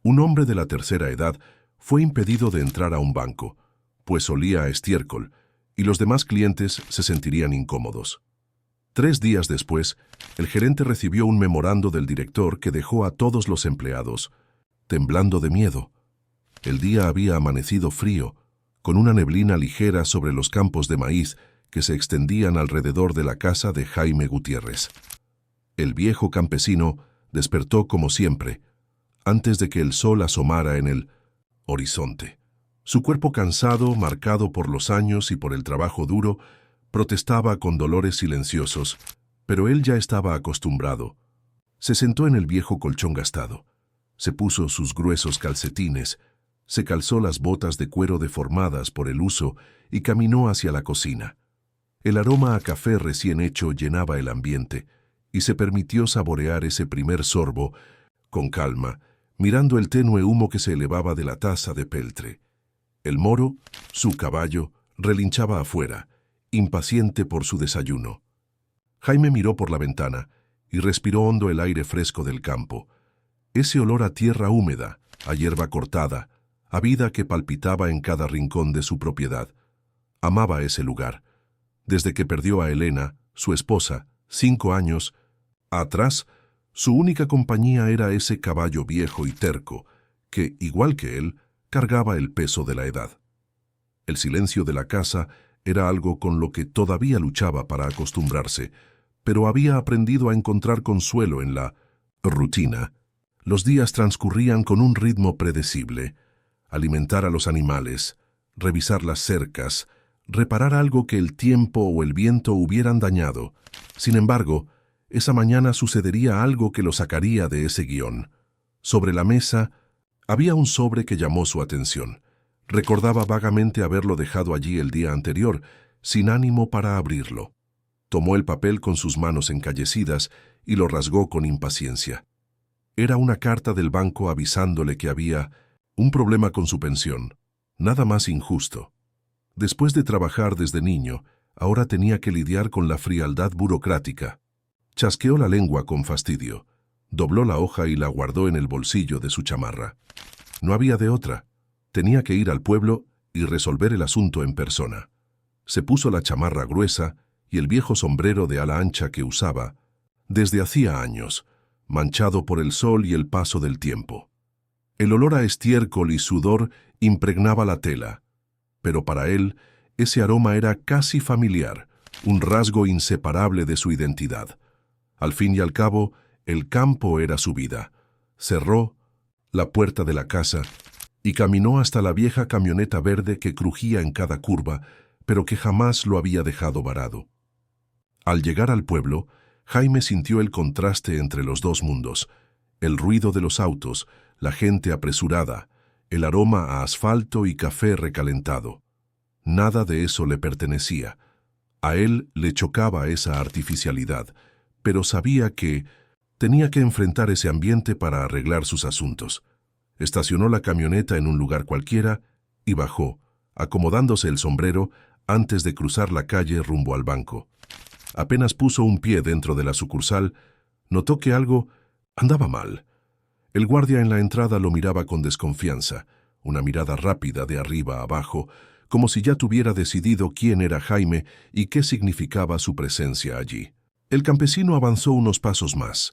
Un hombre de la tercera edad fue impedido de entrar a un banco, pues olía a estiércol, y los demás clientes se sentirían incómodos. 3 días después, el gerente recibió un memorando del director que dejó a todos los empleados temblando de miedo. El día había amanecido frío, con una neblina ligera sobre los campos de maíz que se extendían alrededor de la casa de Jaime Gutiérrez. El viejo campesino despertó como siempre, antes de que el sol asomara en el horizonte. Su cuerpo cansado, marcado por los años y por el trabajo duro, protestaba con dolores silenciosos, pero él ya estaba acostumbrado. Se sentó en el viejo colchón gastado, se puso sus gruesos calcetines, se calzó las botas de cuero deformadas por el uso y caminó hacia la cocina. El aroma a café recién hecho llenaba el ambiente y se permitió saborear ese primer sorbo con calma, mirando el tenue humo que se elevaba de la taza de peltre. El moro, su caballo, relinchaba afuera, impaciente por su desayuno. Jaime miró por la ventana y respiró hondo el aire fresco del campo. Ese olor a tierra húmeda, a hierba cortada, a vida que palpitaba en cada rincón de su propiedad. Amaba ese lugar. Desde que perdió a Elena, su esposa, 5 años atrás, su única compañía era ese caballo viejo y terco, que, igual que él, cargaba el peso de la edad. El silencio de la casa era algo con lo que todavía luchaba para acostumbrarse, pero había aprendido a encontrar consuelo en la rutina. Los días transcurrían con un ritmo predecible. Alimentar a los animales, revisar las cercas, reparar algo que el tiempo o el viento hubieran dañado. Sin embargo, esa mañana sucedería algo que lo sacaría de ese guión. Sobre la mesa había un sobre que llamó su atención. Recordaba vagamente haberlo dejado allí el día anterior, sin ánimo para abrirlo. Tomó el papel con sus manos encallecidas y lo rasgó con impaciencia. Era una carta del banco avisándole que había un problema con su pensión. Nada más injusto. Después de trabajar desde niño, ahora tenía que lidiar con la frialdad burocrática. Chasqueó la lengua con fastidio, dobló la hoja y la guardó en el bolsillo de su chamarra. No había de otra. Tenía que ir al pueblo y resolver el asunto en persona. Se puso la chamarra gruesa y el viejo sombrero de ala ancha que usaba desde hacía años, manchado por el sol y el paso del tiempo. El olor a estiércol y sudor impregnaba la tela, pero para él ese aroma era casi familiar, un rasgo inseparable de su identidad. Al fin y al cabo, el campo era su vida. Cerró la puerta de la casa y caminó hasta la vieja camioneta verde que crujía en cada curva, pero que jamás lo había dejado varado. Al llegar al pueblo, Jaime sintió el contraste entre los dos mundos, el ruido de los autos, la gente apresurada, el aroma a asfalto y café recalentado. Nada de eso le pertenecía. A él le chocaba esa artificialidad, pero sabía que tenía que enfrentar ese ambiente para arreglar sus asuntos. Estacionó la camioneta en un lugar cualquiera y bajó, acomodándose el sombrero antes de cruzar la calle rumbo al banco. Apenas puso un pie dentro de la sucursal, notó que algo andaba mal. El guardia en la entrada lo miraba con desconfianza, una mirada rápida de arriba a abajo, como si ya tuviera decidido quién era Jaime y qué significaba su presencia allí. El campesino avanzó unos pasos más,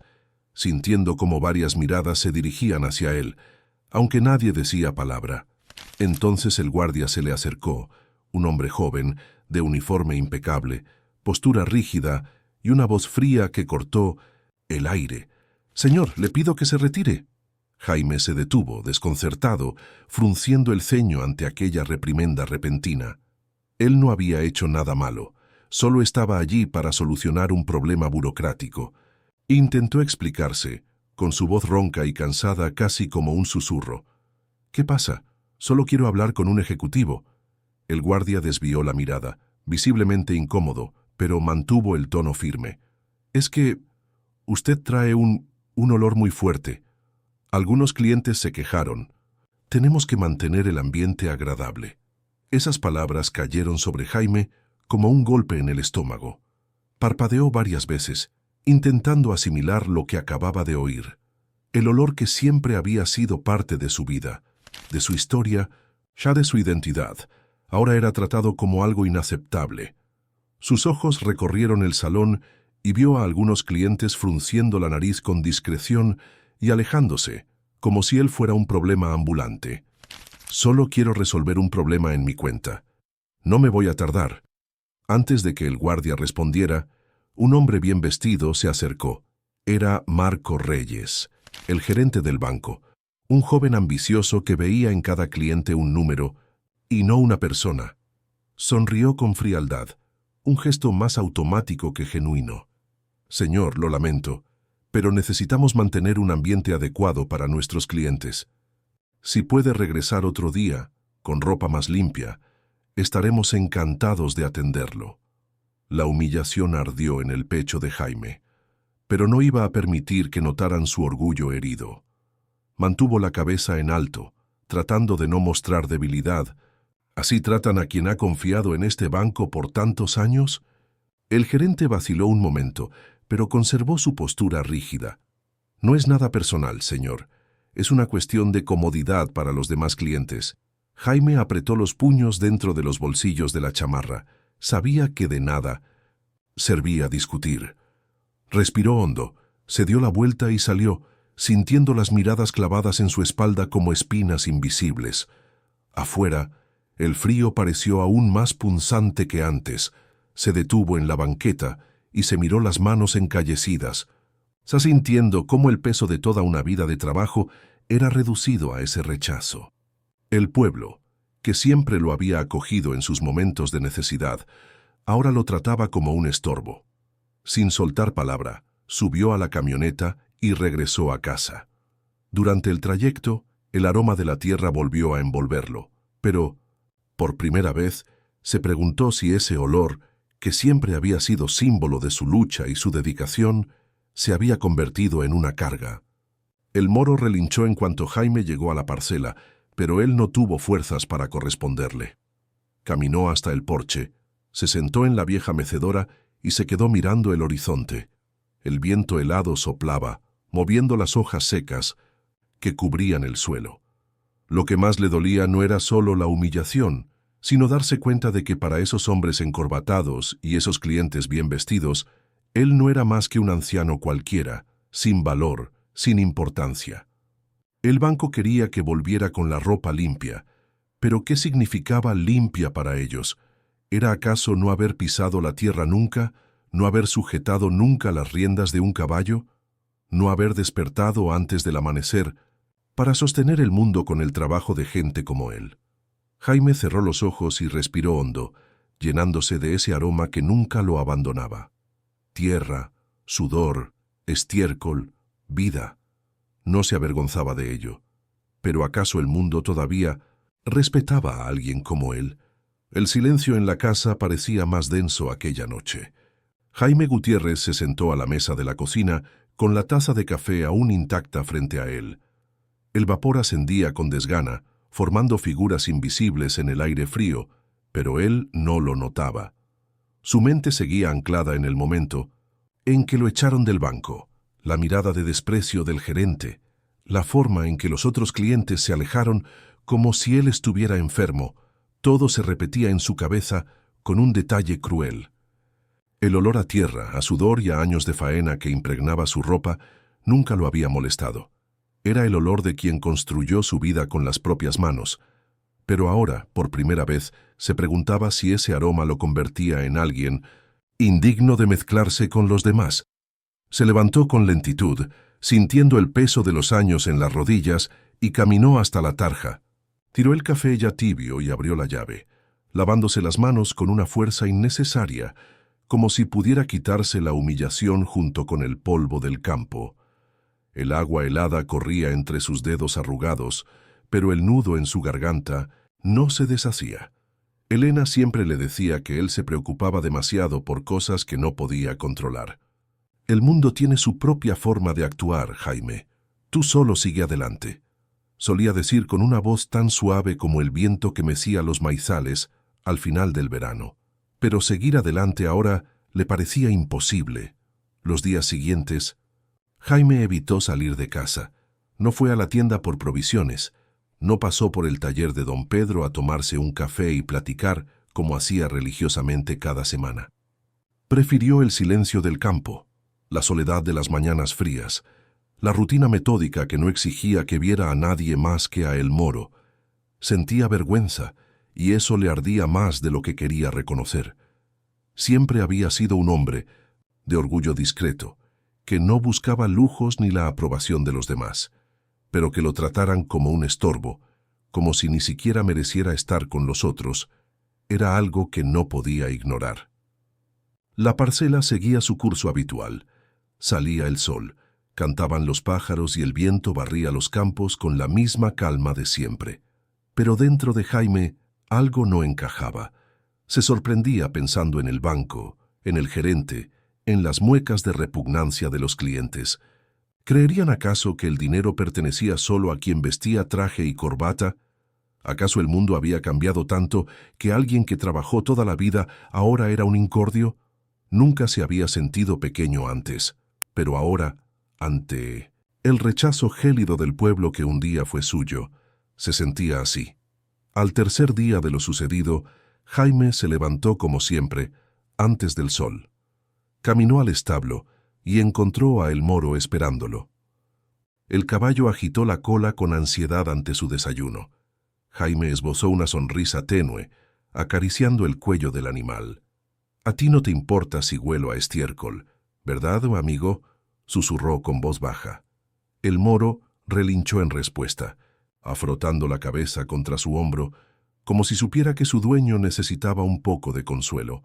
sintiendo como varias miradas se dirigían hacia él, aunque nadie decía palabra. Entonces el guardia se le acercó, un hombre joven, de uniforme impecable, postura rígida y una voz fría que cortó el aire. «Señor, le pido que se retire». Jaime se detuvo, desconcertado, frunciendo el ceño ante aquella reprimenda repentina. Él no había hecho nada malo, solo estaba allí para solucionar un problema burocrático. Intentó explicarse, con su voz ronca y cansada casi como un susurro. «¿Qué pasa? Solo quiero hablar con un ejecutivo». El guardia desvió la mirada, visiblemente incómodo, pero mantuvo el tono firme. «Es que usted trae un olor muy fuerte. Algunos clientes se quejaron. Tenemos que mantener el ambiente agradable». Esas palabras cayeron sobre Jaime como un golpe en el estómago. Parpadeó varias veces, intentando asimilar lo que acababa de oír. El olor que siempre había sido parte de su vida, de su historia, ya de su identidad, ahora era tratado como algo inaceptable. Sus ojos recorrieron el salón y vio a algunos clientes frunciendo la nariz con discreción y alejándose, como si él fuera un problema ambulante. Solo quiero resolver un problema en mi cuenta. No me voy a tardar. Antes de que el guardia respondiera, un hombre bien vestido se acercó. Era Marco Reyes, el gerente del banco, un joven ambicioso que veía en cada cliente un número y no una persona. Sonrió con frialdad, un gesto más automático que genuino. Señor, lo lamento, pero necesitamos mantener un ambiente adecuado para nuestros clientes. Si puede regresar otro día, con ropa más limpia, estaremos encantados de atenderlo. La humillación ardió en el pecho de Jaime, pero no iba a permitir que notaran su orgullo herido. Mantuvo la cabeza en alto, tratando de no mostrar debilidad. ¿Así tratan a quien ha confiado en este banco por tantos años? El gerente vaciló un momento, pero conservó su postura rígida. No es nada personal, señor. Es una cuestión de comodidad para los demás clientes. Jaime apretó los puños dentro de los bolsillos de la chamarra. Sabía que de nada servía discutir. Respiró hondo, se dio la vuelta y salió, sintiendo las miradas clavadas en su espalda como espinas invisibles. Afuera, el frío pareció aún más punzante que antes. Se detuvo en la banqueta y se miró las manos encallecidas, sintiendo cómo el peso de toda una vida de trabajo era reducido a ese rechazo. El pueblo, que siempre lo había acogido en sus momentos de necesidad, ahora lo trataba como un estorbo. Sin soltar palabra, subió a la camioneta y regresó a casa. Durante el trayecto, el aroma de la tierra volvió a envolverlo, pero, por primera vez, se preguntó si ese olor, que siempre había sido símbolo de su lucha y su dedicación, se había convertido en una carga. El moro relinchó en cuanto Jaime llegó a la parcela, pero él no tuvo fuerzas para corresponderle. Caminó hasta el porche, se sentó en la vieja mecedora y se quedó mirando el horizonte. El viento helado soplaba, moviendo las hojas secas que cubrían el suelo. Lo que más le dolía no era solo la humillación, sino darse cuenta de que para esos hombres encorbatados y esos clientes bien vestidos, él no era más que un anciano cualquiera, sin valor, sin importancia. El banco quería que volviera con la ropa limpia, pero ¿qué significaba limpia para ellos? ¿Era acaso no haber pisado la tierra nunca, no haber sujetado nunca las riendas de un caballo, no haber despertado antes del amanecer para sostener el mundo con el trabajo de gente como él? Jaime cerró los ojos y respiró hondo, llenándose de ese aroma que nunca lo abandonaba. Tierra, sudor, estiércol, vida. No se avergonzaba de ello. Pero ¿acaso el mundo todavía respetaba a alguien como él? El silencio en la casa parecía más denso aquella noche. Jaime Gutiérrez se sentó a la mesa de la cocina con la taza de café aún intacta frente a él. El vapor ascendía con desgana, formando figuras invisibles en el aire frío, pero él no lo notaba. Su mente seguía anclada en el momento en que lo echaron del banco, la mirada de desprecio del gerente, la forma en que los otros clientes se alejaron como si él estuviera enfermo. Todo se repetía en su cabeza con un detalle cruel. El olor a tierra, a sudor y a años de faena que impregnaba su ropa nunca lo había molestado. Era el olor de quien construyó su vida con las propias manos. Pero ahora, por primera vez, se preguntaba si ese aroma lo convertía en alguien indigno de mezclarse con los demás. Se levantó con lentitud, sintiendo el peso de los años en las rodillas, y caminó hasta la tarja. Tiró el café ya tibio y abrió la llave, lavándose las manos con una fuerza innecesaria, como si pudiera quitarse la humillación junto con el polvo del campo. El agua helada corría entre sus dedos arrugados, pero el nudo en su garganta no se deshacía. Elena siempre le decía que él se preocupaba demasiado por cosas que no podía controlar. El mundo tiene su propia forma de actuar, Jaime. Tú solo sigue adelante. Solía decir con una voz tan suave como el viento que mecía los maizales al final del verano. Pero seguir adelante ahora le parecía imposible. Los días siguientes, Jaime evitó salir de casa. No fue a la tienda por provisiones. No pasó por el taller de don Pedro a tomarse un café y platicar como hacía religiosamente cada semana. Prefirió el silencio del campo, la soledad de las mañanas frías, la rutina metódica que no exigía que viera a nadie más que a el moro. Sentía vergüenza, y eso le ardía más de lo que quería reconocer. Siempre había sido un hombre, de orgullo discreto, que no buscaba lujos ni la aprobación de los demás, pero que lo trataran como un estorbo, como si ni siquiera mereciera estar con los otros, era algo que no podía ignorar. La parcela seguía su curso habitual. Salía el sol, cantaban los pájaros y el viento barría los campos con la misma calma de siempre. Pero dentro de Jaime algo no encajaba. Se sorprendía pensando en el banco, en el gerente, en las muecas de repugnancia de los clientes. ¿Creerían acaso que el dinero pertenecía solo a quien vestía traje y corbata? ¿Acaso el mundo había cambiado tanto que alguien que trabajó toda la vida ahora era un incordio? Nunca se había sentido pequeño antes, pero ahora, ante el rechazo gélido del pueblo que un día fue suyo, se sentía así. Al tercer día de lo sucedido, Jaime se levantó como siempre, antes del sol. Caminó al establo y encontró a el moro esperándolo. El caballo agitó la cola con ansiedad ante su desayuno. Jaime esbozó una sonrisa tenue, acariciando el cuello del animal. «A ti no te importa si huelo a estiércol, ¿verdad, amigo?», susurró con voz baja. El moro relinchó en respuesta, afrotando la cabeza contra su hombro, como si supiera que su dueño necesitaba un poco de consuelo.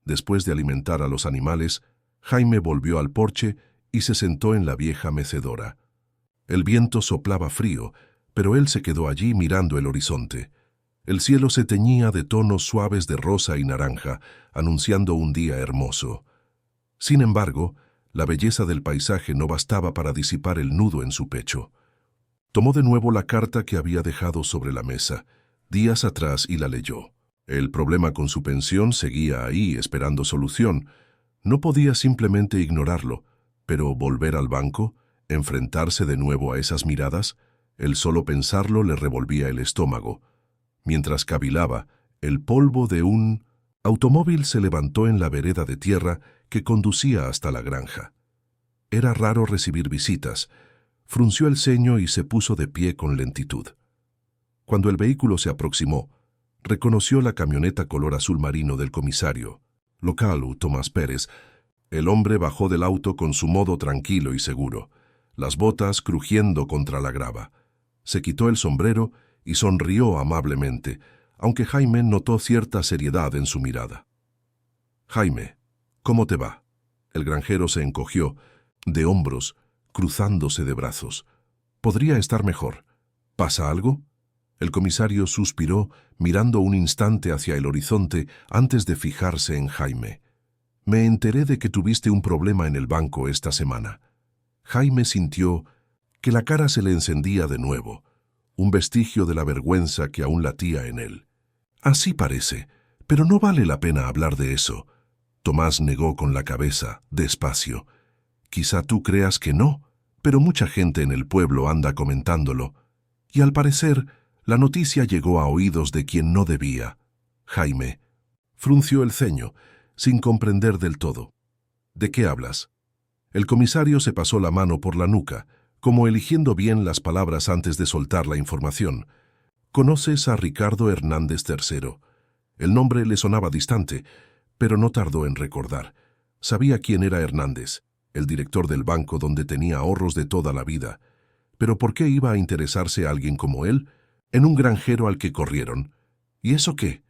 Después de alimentar a los animales, Jaime volvió al porche y se sentó en la vieja mecedora. El viento soplaba frío, pero él se quedó allí mirando el horizonte. El cielo se teñía de tonos suaves de rosa y naranja, anunciando un día hermoso. Sin embargo, la belleza del paisaje no bastaba para disipar el nudo en su pecho. Tomó de nuevo la carta que había dejado sobre la mesa, días atrás, y la leyó. El problema con su pensión seguía ahí, esperando solución. No podía simplemente ignorarlo, pero volver al banco, enfrentarse de nuevo a esas miradas, el solo pensarlo le revolvía el estómago. Mientras cavilaba, el polvo de un automóvil se levantó en la vereda de tierra que conducía hasta la granja. Era raro recibir visitas. Frunció el ceño y se puso de pie con lentitud. Cuando el vehículo se aproximó, reconoció la camioneta color azul marino del comisario, local Tomás Pérez. El hombre bajó del auto con su modo tranquilo y seguro, las botas crujiendo contra la grava. Se quitó el sombrero y sonrió amablemente, aunque Jaime notó cierta seriedad en su mirada. «Jaime, ¿cómo te va?». El granjero se encogió, de hombros, cruzándose de brazos. «Podría estar mejor. ¿Pasa algo?». El comisario suspiró, mirando un instante hacia el horizonte antes de fijarse en Jaime. «Me enteré de que tuviste un problema en el banco esta semana». Jaime sintió que la cara se le encendía de nuevo, un vestigio de la vergüenza que aún latía en él. «Así parece, pero no vale la pena hablar de eso». Tomás negó con la cabeza, despacio. «Quizá tú creas que no, pero mucha gente en el pueblo anda comentándolo. Y al parecer, la noticia llegó a oídos de quien no debía». Jaime frunció el ceño, sin comprender del todo. «¿De qué hablas?». El comisario se pasó la mano por la nuca, como eligiendo bien las palabras antes de soltar la información. «¿Conoces a Ricardo Hernández III?». El nombre le sonaba distante, pero no tardó en recordar. Sabía quién era Hernández, el director del banco donde tenía ahorros de toda la vida. Pero ¿por qué iba a interesarse a alguien como él, en un granjero al que corrieron? ¿Y eso qué?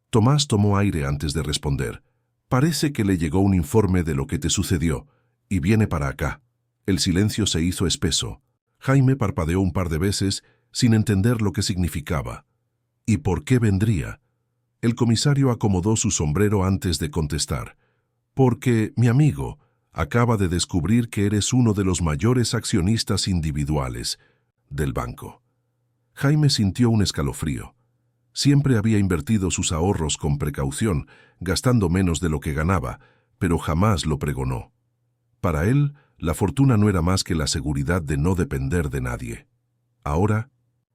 Tomás tomó aire antes de responder. «Parece que le llegó un informe de lo que te sucedió, y viene para acá». El silencio se hizo espeso. Jaime parpadeó un par de veces, sin entender lo que significaba. ¿Y por qué vendría? El comisario acomodó su sombrero antes de contestar. «Porque, mi amigo, acaba de descubrir que eres uno de los mayores accionistas individuales del banco». Jaime sintió un escalofrío. Siempre había invertido sus ahorros con precaución, gastando menos de lo que ganaba, pero jamás lo pregonó. Para él, la fortuna no era más que la seguridad de no depender de nadie. Ahora,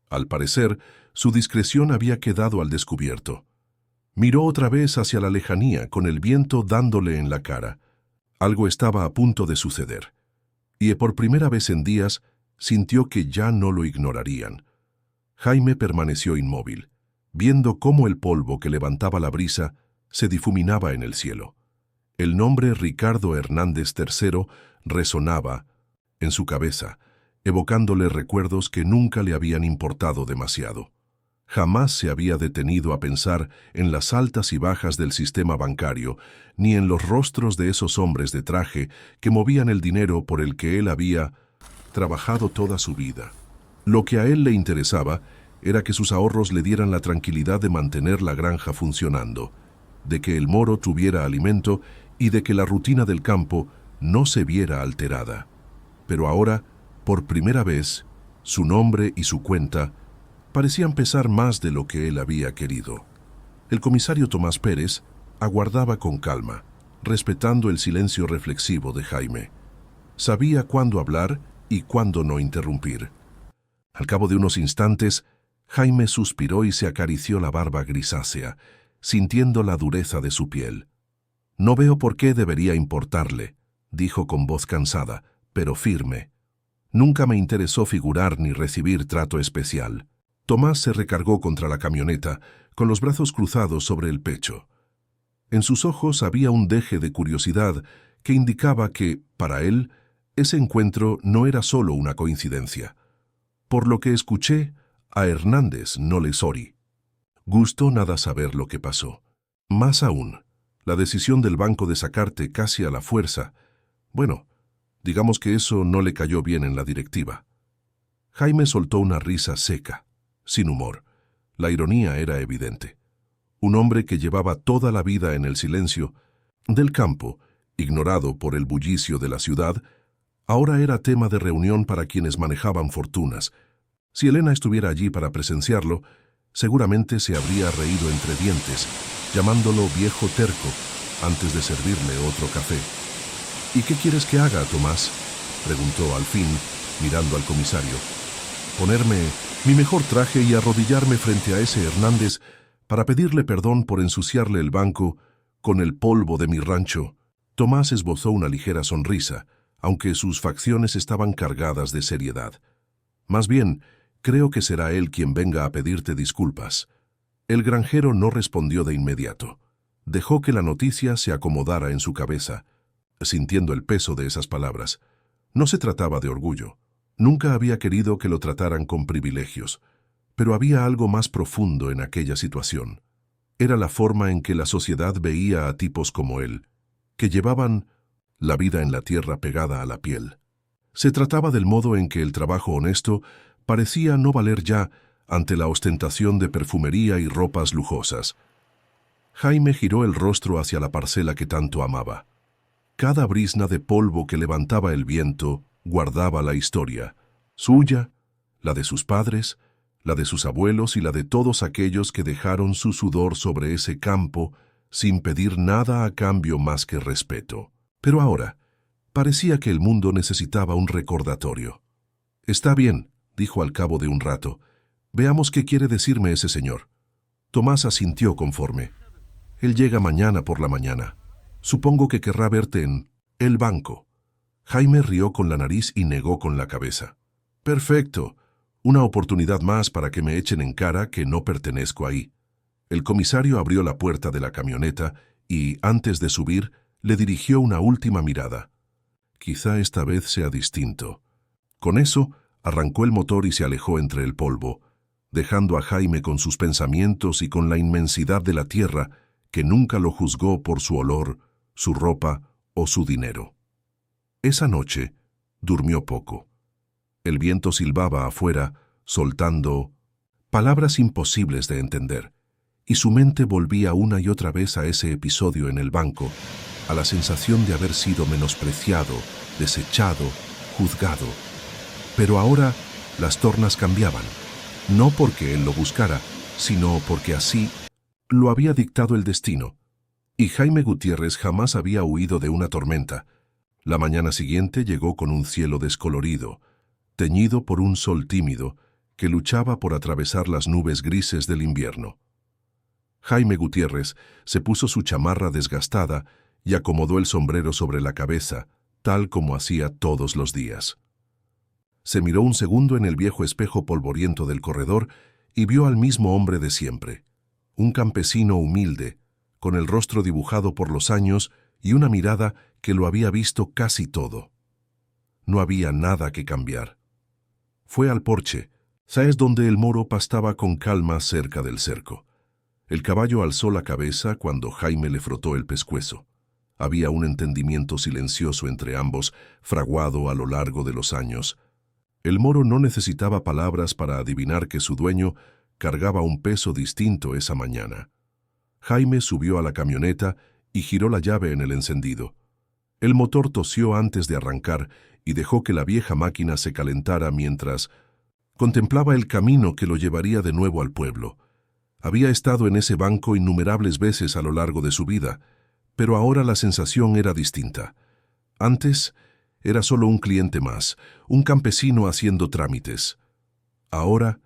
al parecer, su discreción había quedado al descubierto. Miró otra vez hacia la lejanía, con el viento dándole en la cara. Algo estaba a punto de suceder. Y por primera vez en días, sintió que ya no lo ignorarían. Jaime permaneció inmóvil, viendo cómo el polvo que levantaba la brisa se difuminaba en el cielo. El nombre Ricardo Hernández III resonaba en su cabeza, evocándole recuerdos que nunca le habían importado demasiado. Jamás se había detenido a pensar en las altas y bajas del sistema bancario, ni en los rostros de esos hombres de traje que movían el dinero por el que él había trabajado toda su vida. Lo que a él le interesaba era que sus ahorros le dieran la tranquilidad de mantener la granja funcionando, de que el moro tuviera alimento y de que la rutina del campo no se viera alterada. Pero ahora, por primera vez, su nombre y su cuenta parecían pesar más de lo que él había querido. El comisario Tomás Pérez aguardaba con calma, respetando el silencio reflexivo de Jaime. Sabía cuándo hablar y cuándo no interrumpir. Al cabo de unos instantes, Jaime suspiró y se acarició la barba grisácea, sintiendo la dureza de su piel. «No veo por qué debería importarle», dijo con voz cansada, pero firme. «Nunca me interesó figurar ni recibir trato especial». Tomás se recargó contra la camioneta, con los brazos cruzados sobre el pecho. En sus ojos había un deje de curiosidad que indicaba que, para él, ese encuentro no era solo una coincidencia. Por lo que escuché, a Hernández no le sorí. Gustó nada saber lo que pasó. Más aún, la decisión del banco de sacarte casi a la fuerza. Bueno, digamos que eso no le cayó bien en la directiva. Jaime soltó una risa seca, sin humor. La ironía era evidente. Un hombre que llevaba toda la vida en el silencio del campo, ignorado por el bullicio de la ciudad, ahora era tema de reunión para quienes manejaban fortunas. Si Elena estuviera allí para presenciarlo, seguramente se habría reído entre dientes, llamándolo viejo terco, antes de servirle otro café. «¿Y qué quieres que haga, Tomás?», preguntó al fin, mirando al comisario. «¿Ponerme mi mejor traje y arrodillarme frente a ese Hernández para pedirle perdón por ensuciarle el banco con el polvo de mi rancho?» Tomás esbozó una ligera sonrisa, aunque sus facciones estaban cargadas de seriedad. «Más bien, creo que será él quien venga a pedirte disculpas». El granjero no respondió de inmediato. Dejó que la noticia se acomodara en su cabeza, sintiendo el peso de esas palabras. No se trataba de orgullo. Nunca había querido que lo trataran con privilegios, pero había algo más profundo en aquella situación. Era la forma en que la sociedad veía a tipos como él, que llevaban la vida en la tierra pegada a la piel. Se trataba del modo en que el trabajo honesto parecía no valer ya ante la ostentación de perfumería y ropas lujosas. Jaime giró el rostro hacia la parcela que tanto amaba. Cada brizna de polvo que levantaba el viento guardaba la historia, suya, la de sus padres, la de sus abuelos y la de todos aquellos que dejaron su sudor sobre ese campo sin pedir nada a cambio más que respeto. Pero ahora, parecía que el mundo necesitaba un recordatorio. «Está bien», dijo al cabo de un rato. «Veamos qué quiere decirme ese señor». Tomás asintió conforme. «Él llega mañana por la mañana. Supongo que querrá verte en el banco». Jaime rió con la nariz y negó con la cabeza. «Perfecto. Una oportunidad más para que me echen en cara que no pertenezco ahí». El comisario abrió la puerta de la camioneta y, antes de subir, le dirigió una última mirada. «Quizá esta vez sea distinto». Con eso, arrancó el motor y se alejó entre el polvo, dejando a Jaime con sus pensamientos y con la inmensidad de la tierra que nunca lo juzgó por su olor, su ropa o su dinero. Esa noche durmió poco. El viento silbaba afuera, soltando palabras imposibles de entender, y su mente volvía una y otra vez a ese episodio en el banco, a la sensación de haber sido menospreciado, desechado, juzgado. Pero ahora las tornas cambiaban, no porque él lo buscara, sino porque así lo había dictado el destino. Y Jaime Gutiérrez jamás había huido de una tormenta, La mañana siguiente llegó con un cielo descolorido, teñido por un sol tímido que luchaba por atravesar las nubes grises del invierno. Jaime Gutiérrez se puso su chamarra desgastada y acomodó el sombrero sobre la cabeza, tal como hacía todos los días. Se miró un segundo en el viejo espejo polvoriento del corredor y vio al mismo hombre de siempre, un campesino humilde, con el rostro dibujado por los años y una mirada que lo había visto casi todo. No había nada que cambiar. Fue al porche, ¿sabes?, donde el moro pastaba con calma cerca del cerco. El caballo alzó la cabeza cuando Jaime le frotó el pescuezo. Había un entendimiento silencioso entre ambos, fraguado a lo largo de los años. El moro no necesitaba palabras para adivinar que su dueño cargaba un peso distinto esa mañana. Jaime subió a la camioneta y giró la llave en el encendido. El motor tosió antes de arrancar y dejó que la vieja máquina se calentara mientras contemplaba el camino que lo llevaría de nuevo al pueblo. Había estado en ese banco innumerables veces a lo largo de su vida, pero ahora la sensación era distinta. Antes era solo un cliente más, un campesino haciendo trámites. Ahora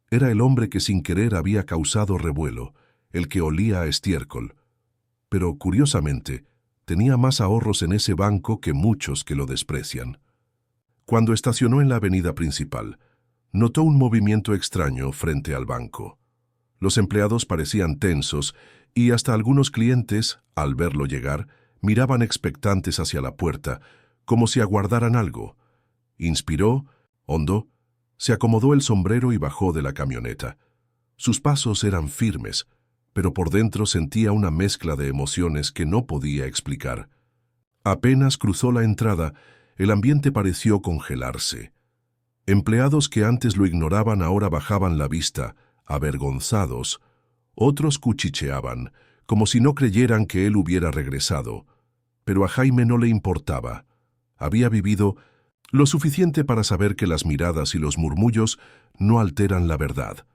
era el hombre que sin querer había causado revuelo, el que olía a estiércol. Pero, curiosamente, tenía más ahorros en ese banco que muchos que lo desprecian. Cuando estacionó en la avenida principal, notó un movimiento extraño frente al banco. Los empleados parecían tensos y hasta algunos clientes, al verlo llegar, miraban expectantes hacia la puerta, como si aguardaran algo. Inspiró, hondo, se acomodó el sombrero y bajó de la camioneta. Sus pasos eran firmes, pero por dentro sentía una mezcla de emociones que no podía explicar. Apenas cruzó la entrada, el ambiente pareció congelarse. Empleados que antes lo ignoraban ahora bajaban la vista, avergonzados. Otros cuchicheaban, como si no creyeran que él hubiera regresado. Pero a Jaime no le importaba. Había vivido lo suficiente para saber que las miradas y los murmullos no alteran la verdad.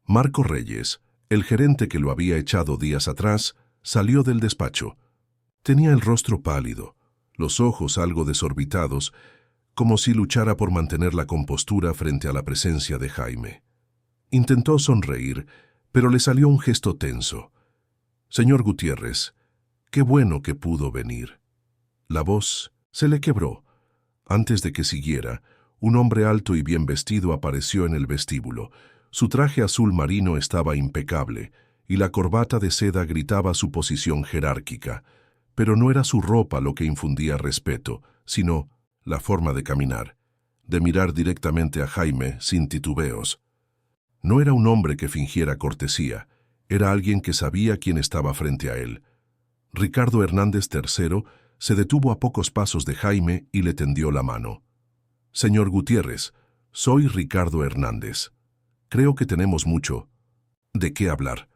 Marco Reyes, el gerente que lo había echado días atrás, salió del despacho. Tenía el rostro pálido, los ojos algo desorbitados, como si luchara por mantener la compostura frente a la presencia de Jaime. Intentó sonreír, pero le salió un gesto tenso. «Señor Gutiérrez, qué bueno que pudo venir». La voz se le quebró. Antes de que siguiera, un hombre alto y bien vestido apareció en el vestíbulo. Su traje azul marino estaba impecable, y la corbata de seda gritaba su posición jerárquica. Pero no era su ropa lo que infundía respeto, sino la forma de caminar, de mirar directamente a Jaime sin titubeos. No era un hombre que fingiera cortesía, era alguien que sabía quién estaba frente a él. Ricardo Hernández III se detuvo a pocos pasos de Jaime y le tendió la mano. «Señor Gutiérrez, soy Ricardo Hernández. Creo que tenemos mucho de qué hablar».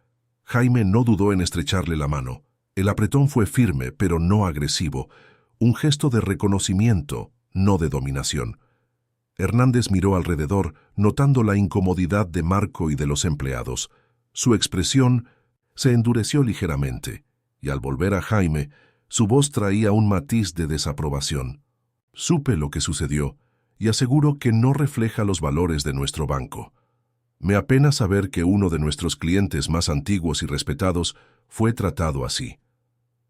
Jaime no dudó en estrecharle la mano. El apretón fue firme, pero no agresivo, un gesto de reconocimiento, no de dominación. Hernández miró alrededor, notando la incomodidad de Marco y de los empleados. Su expresión se endureció ligeramente, y al volver a Jaime, su voz traía un matiz de desaprobación. «Supe lo que sucedió, y aseguro que no refleja los valores de nuestro banco. Me apena saber que uno de nuestros clientes más antiguos y respetados fue tratado así».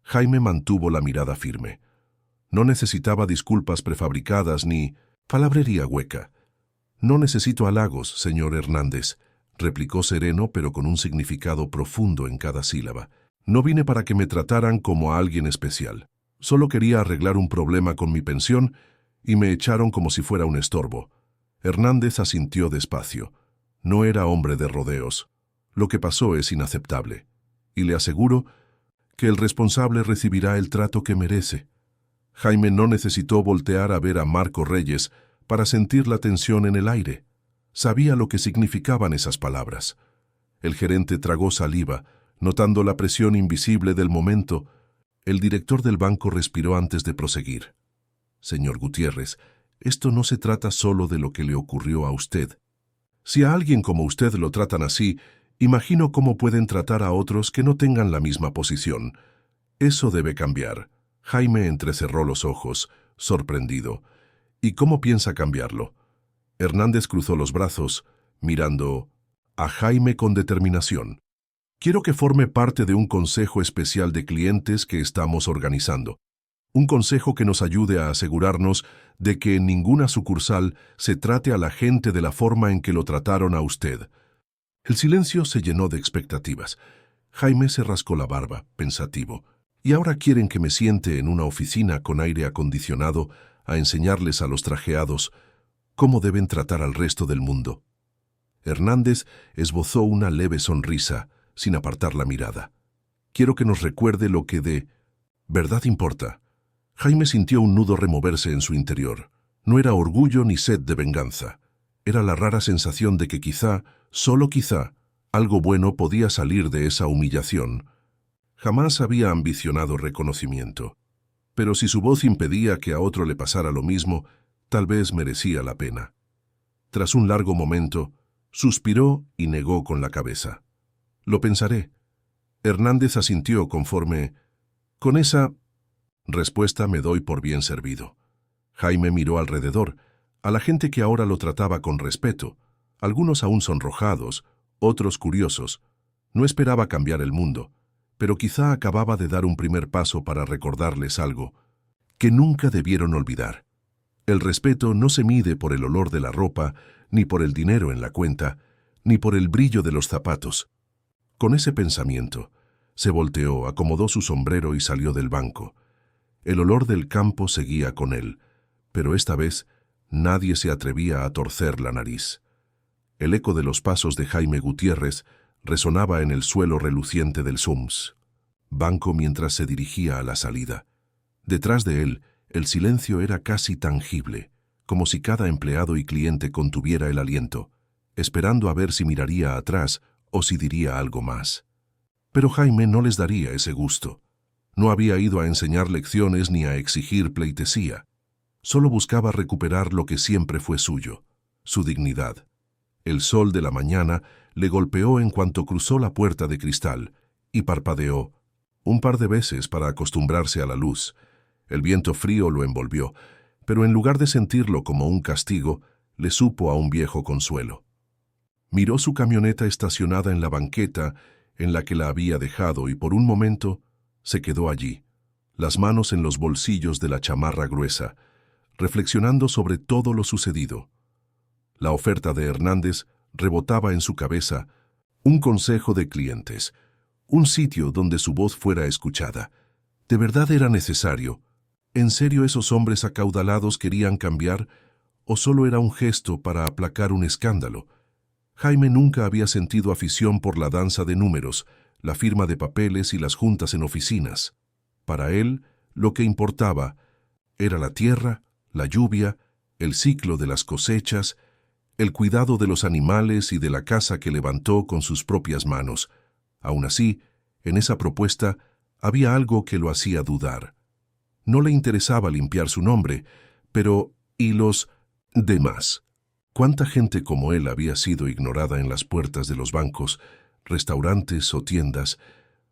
Jaime mantuvo la mirada firme. No necesitaba disculpas prefabricadas ni palabrería hueca. «No necesito halagos, señor Hernández», replicó sereno pero con un significado profundo en cada sílaba. «No vine para que me trataran como a alguien especial. Solo quería arreglar un problema con mi pensión y me echaron como si fuera un estorbo». Hernández asintió despacio. No era hombre de rodeos. «Lo que pasó es inaceptable. Y le aseguro que el responsable recibirá el trato que merece». Jaime no necesitó voltear a ver a Marco Reyes para sentir la tensión en el aire. Sabía lo que significaban esas palabras. El gerente tragó saliva, notando la presión invisible del momento. El director del banco respiró antes de proseguir. «Señor Gutiérrez, esto no se trata solo de lo que le ocurrió a usted. Si a alguien como usted lo tratan así, imagino cómo pueden tratar a otros que no tengan la misma posición. Eso debe cambiar». Jaime entrecerró los ojos, sorprendido. ¿Y cómo piensa cambiarlo? Hernández cruzó los brazos, mirando a Jaime con determinación. Quiero que forme parte de un consejo especial de clientes que estamos organizando. Un consejo que nos ayude a asegurarnos de que en ninguna sucursal se trate a la gente de la forma en que lo trataron a usted. El silencio se llenó de expectativas. Jaime se rascó la barba, pensativo. ¿Y ahora quieren que me siente en una oficina con aire acondicionado a enseñarles a los trajeados cómo deben tratar al resto del mundo? Hernández esbozó una leve sonrisa, sin apartar la mirada. Quiero que nos recuerde lo que de verdad importa. Jaime sintió un nudo removerse en su interior. No era orgullo ni sed de venganza. Era la rara sensación de que quizá, solo quizá, algo bueno podía salir de esa humillación. Jamás había ambicionado reconocimiento. Pero si su voz impedía que a otro le pasara lo mismo, tal vez merecía la pena. Tras un largo momento, suspiró y negó con la cabeza. Lo pensaré. Hernández asintió conforme. Con esa respuesta me doy por bien servido. Jaime miró alrededor, a la gente que ahora lo trataba con respeto, algunos aún sonrojados, otros curiosos. No esperaba cambiar el mundo, pero quizá acababa de dar un primer paso para recordarles algo que nunca debieron olvidar. El respeto no se mide por el olor de la ropa, ni por el dinero en la cuenta, ni por el brillo de los zapatos. Con ese pensamiento, se volteó, acomodó su sombrero y salió del banco. El olor del campo seguía con él, pero esta vez nadie se atrevía a torcer la nariz. El eco de los pasos de Jaime Gutiérrez resonaba en el suelo reluciente del Sums banco mientras se dirigía a la salida. Detrás de él, el silencio era casi tangible, como si cada empleado y cliente contuviera el aliento, esperando a ver si miraría atrás o si diría algo más. Pero Jaime no les daría ese gusto. No había ido a enseñar lecciones ni a exigir pleitesía. Solo buscaba recuperar lo que siempre fue suyo, su dignidad. El sol de la mañana le golpeó en cuanto cruzó la puerta de cristal y parpadeó un par de veces para acostumbrarse a la luz. El viento frío lo envolvió, pero en lugar de sentirlo como un castigo, le supo a un viejo consuelo. Miró su camioneta estacionada en la banqueta en la que la había dejado y por un momento se quedó allí, las manos en los bolsillos de la chamarra gruesa, reflexionando sobre todo lo sucedido. La oferta de Hernández rebotaba en su cabeza, un consejo de clientes, un sitio donde su voz fuera escuchada. ¿De verdad era necesario? ¿En serio esos hombres acaudalados querían cambiar? ¿O solo era un gesto para aplacar un escándalo? Jaime nunca había sentido afición por la danza de números, la firma de papeles y las juntas en oficinas. Para él, lo que importaba era la tierra, la lluvia, el ciclo de las cosechas, el cuidado de los animales y de la casa que levantó con sus propias manos. Aún así, en esa propuesta había algo que lo hacía dudar. No le interesaba limpiar su nombre, pero ¿y los demás? ¿Cuánta gente como él había sido ignorada en las puertas de los bancos, restaurantes o tiendas,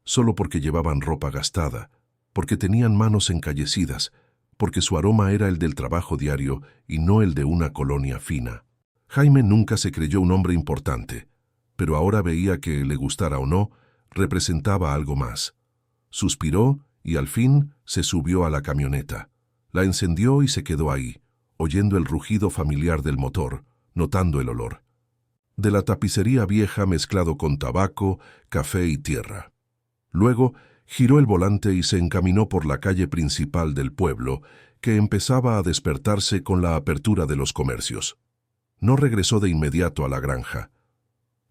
solo porque llevaban ropa gastada, porque tenían manos encallecidas, porque su aroma era el del trabajo diario y no el de una colonia fina? Jaime nunca se creyó un hombre importante, pero ahora veía que, le gustara o no, representaba algo más. Suspiró y al fin se subió a la camioneta. La encendió y se quedó ahí, oyendo el rugido familiar del motor, notando el olor de la tapicería vieja mezclado con tabaco, café y tierra. Luego giró el volante y se encaminó por la calle principal del pueblo, que empezaba a despertarse con la apertura de los comercios. No regresó de inmediato a la granja.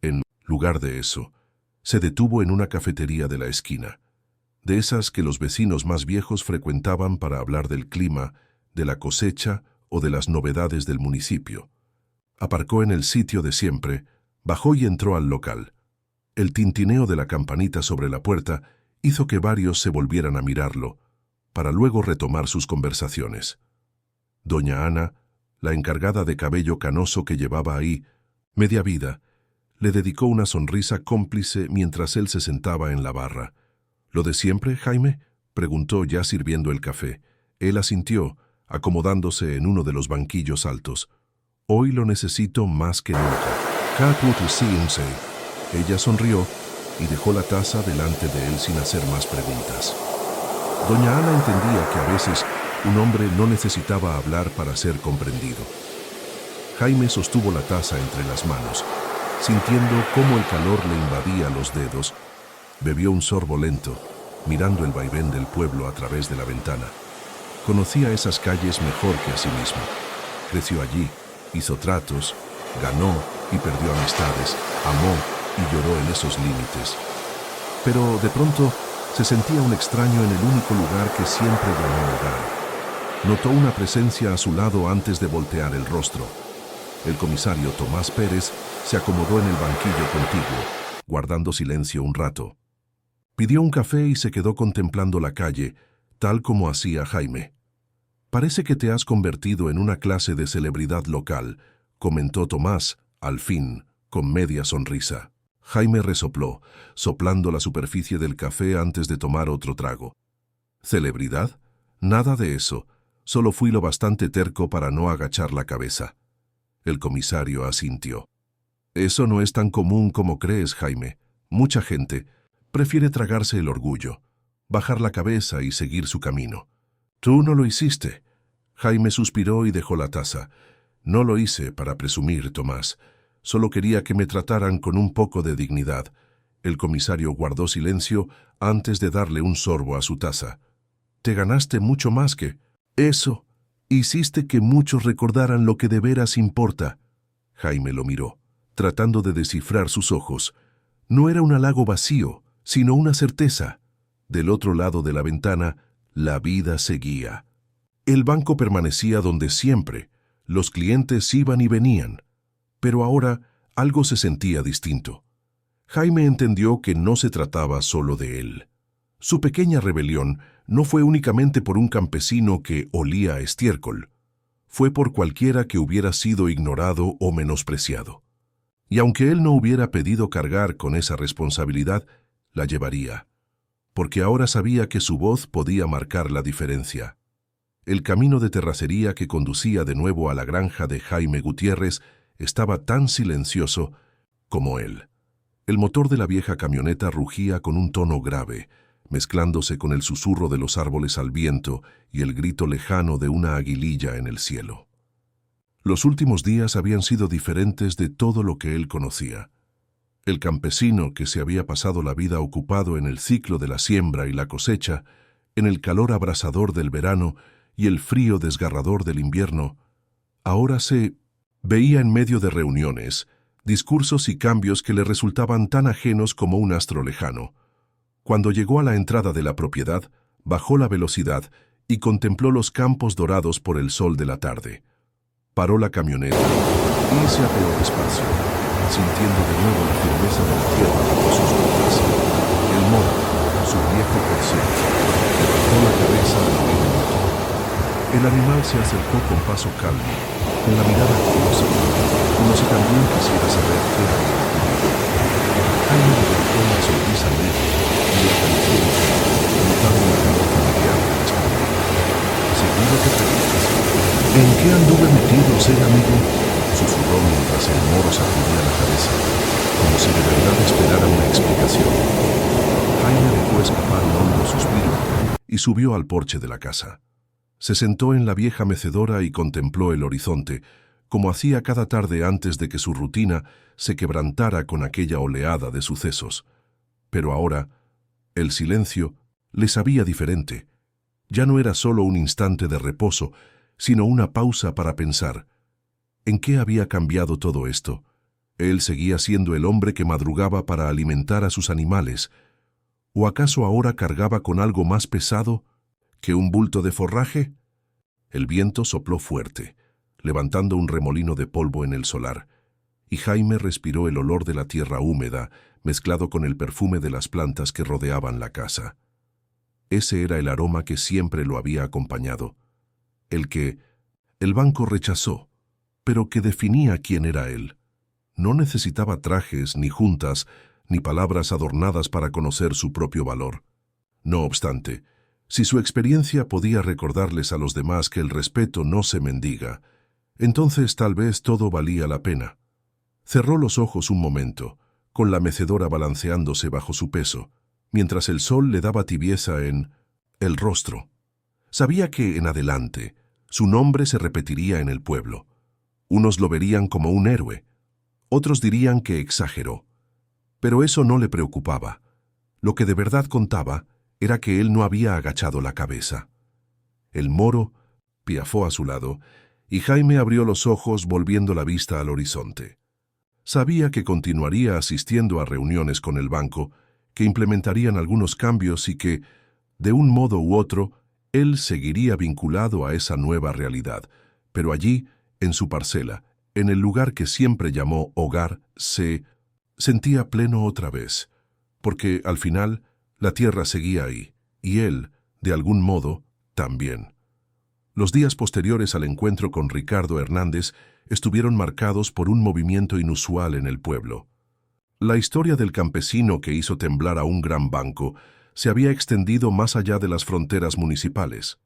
En lugar de eso, se detuvo en una cafetería de la esquina, de esas que los vecinos más viejos frecuentaban para hablar del clima, de la cosecha o de las novedades del municipio. Aparcó en el sitio de siempre, bajó y entró al local. El tintineo de la campanita sobre la puerta hizo que varios se volvieran a mirarlo, para luego retomar sus conversaciones. Doña Ana, la encargada de cabello canoso que llevaba ahí media vida, le dedicó una sonrisa cómplice mientras él se sentaba en la barra. —¿Lo de siempre, Jaime? preguntó ya sirviendo el café. Él asintió, acomodándose en uno de los banquillos altos. Hoy lo necesito más que nunca. Ella sonrió y dejó la taza delante de él sin hacer más preguntas. Doña Ana entendía que a veces un hombre no necesitaba hablar para ser comprendido. Jaime sostuvo la taza entre las manos, sintiendo cómo el calor le invadía los dedos. Bebió un sorbo lento, mirando el vaivén del pueblo a través de la ventana. Conocía esas calles mejor que a sí mismo. Creció allí, hizo tratos, ganó y perdió amistades, amó y lloró en esos límites. Pero de pronto se sentía un extraño en el único lugar que siempre llamó hogar. Notó una presencia a su lado antes de voltear el rostro. El comisario Tomás Pérez se acomodó en el banquillo contiguo, guardando silencio un rato. Pidió un café y se quedó contemplando la calle, tal como hacía Jaime. «Parece que te has convertido en una clase de celebridad local», comentó Tomás, al fin, con media sonrisa. Jaime resopló, soplando la superficie del café antes de tomar otro trago. «¿Celebridad? Nada de eso. Solo fui lo bastante terco para no agachar la cabeza». El comisario asintió. «Eso no es tan común como crees, Jaime. Mucha gente prefiere tragarse el orgullo, bajar la cabeza y seguir su camino. Tú no lo hiciste». Jaime suspiró y dejó la taza. «No lo hice para presumir, Tomás. Solo quería que me trataran con un poco de dignidad». El comisario guardó silencio antes de darle un sorbo a su taza. «Te ganaste mucho más que eso. Hiciste que muchos recordaran lo que de veras importa». Jaime lo miró, tratando de descifrar sus ojos. No era un halago vacío, sino una certeza. Del otro lado de la ventana, la vida seguía. El banco permanecía donde siempre. Los clientes iban y venían. Pero ahora algo se sentía distinto. Jaime entendió que no se trataba solo de él. Su pequeña rebelión no fue únicamente por un campesino que olía a estiércol. Fue por cualquiera que hubiera sido ignorado o menospreciado. Y aunque él no hubiera pedido cargar con esa responsabilidad, la llevaría. Porque ahora sabía que su voz podía marcar la diferencia. El camino de terracería que conducía de nuevo a la granja de Jaime Gutiérrez estaba tan silencioso como él. El motor de la vieja camioneta rugía con un tono grave, mezclándose con el susurro de los árboles al viento y el grito lejano de una aguililla en el cielo. Los últimos días habían sido diferentes de todo lo que él conocía. El campesino que se había pasado la vida ocupado en el ciclo de la siembra y la cosecha, en el calor abrasador del verano y el frío desgarrador del invierno, ahora se veía en medio de reuniones, discursos y cambios que le resultaban tan ajenos como un astro lejano. Cuando llegó a la entrada de la propiedad, bajó la velocidad y contempló los campos dorados por el sol de la tarde. Paró la camioneta y se apeó despacio, sintiendo de nuevo la firmeza de la tierra bajo sus botas. El moro, su viejo corcel, levantó la cabeza al oír el motor. El animal se acercó con paso calmo, con la mirada curiosa, como si también quisiera saber qué había ocurrido. Jaime le dedicó una sonrisa leve y le acarició el pelo, notando un calor familiar que respondió. «¿Seguro que preguntas? ¿En qué anduve metido, amigo?», susurró mientras el moro sacudía la cabeza, como si de verdad esperara una explicación. Jaime dejó escapar un hondo suspiro y subió al porche de la casa. Se sentó en la vieja mecedora y contempló el horizonte, como hacía cada tarde antes de que su rutina se quebrantara con aquella oleada de sucesos. Pero ahora, el silencio le sabía diferente. Ya no era solo un instante de reposo, sino una pausa para pensar. ¿En qué había cambiado todo esto? Él seguía siendo el hombre que madrugaba para alimentar a sus animales. ¿O acaso ahora cargaba con algo más pesado que un bulto de forraje? El viento sopló fuerte, levantando un remolino de polvo en el solar, y Jaime respiró el olor de la tierra húmeda, mezclado con el perfume de las plantas que rodeaban la casa. Ese era el aroma que siempre lo había acompañado, el que el banco rechazó, pero que definía quién era él. No necesitaba trajes, ni juntas, ni palabras adornadas para conocer su propio valor. No obstante, Si su experiencia podía recordarles a los demás que el respeto no se mendiga, entonces tal vez todo valía la pena. Cerró los ojos un momento, con la mecedora balanceándose bajo su peso, mientras el sol le daba tibieza en el rostro. Sabía que, en adelante, su nombre se repetiría en el pueblo. Unos lo verían como un héroe, otros dirían que exageró. Pero eso no le preocupaba. Lo que de verdad contaba era que él no había agachado la cabeza. El moro piafó a su lado, y Jaime abrió los ojos volviendo la vista al horizonte. Sabía que continuaría asistiendo a reuniones con el banco, que implementarían algunos cambios y que, de un modo u otro, él seguiría vinculado a esa nueva realidad, pero allí, en su parcela, en el lugar que siempre llamó hogar, se sentía pleno otra vez, porque, al final, la tierra seguía ahí, y él, de algún modo, también. Los días posteriores al encuentro con Ricardo Hernández estuvieron marcados por un movimiento inusual en el pueblo. La historia del campesino que hizo temblar a un gran banco se había extendido más allá de las fronteras municipales.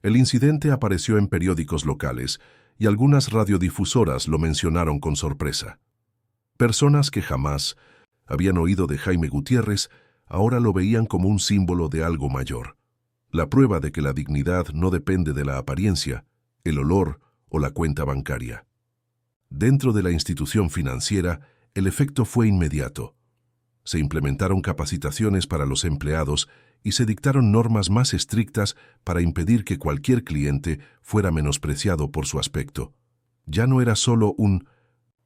El incidente apareció en periódicos locales y algunas radiodifusoras lo mencionaron con sorpresa. Personas que jamás habían oído de Jaime Gutiérrez ahora lo veían como un símbolo de algo mayor. La prueba de que la dignidad no depende de la apariencia, el olor o la cuenta bancaria. Dentro de la institución financiera, el efecto fue inmediato. Se implementaron capacitaciones para los empleados y se dictaron normas más estrictas para impedir que cualquier cliente fuera menospreciado por su aspecto. Ya no era solo un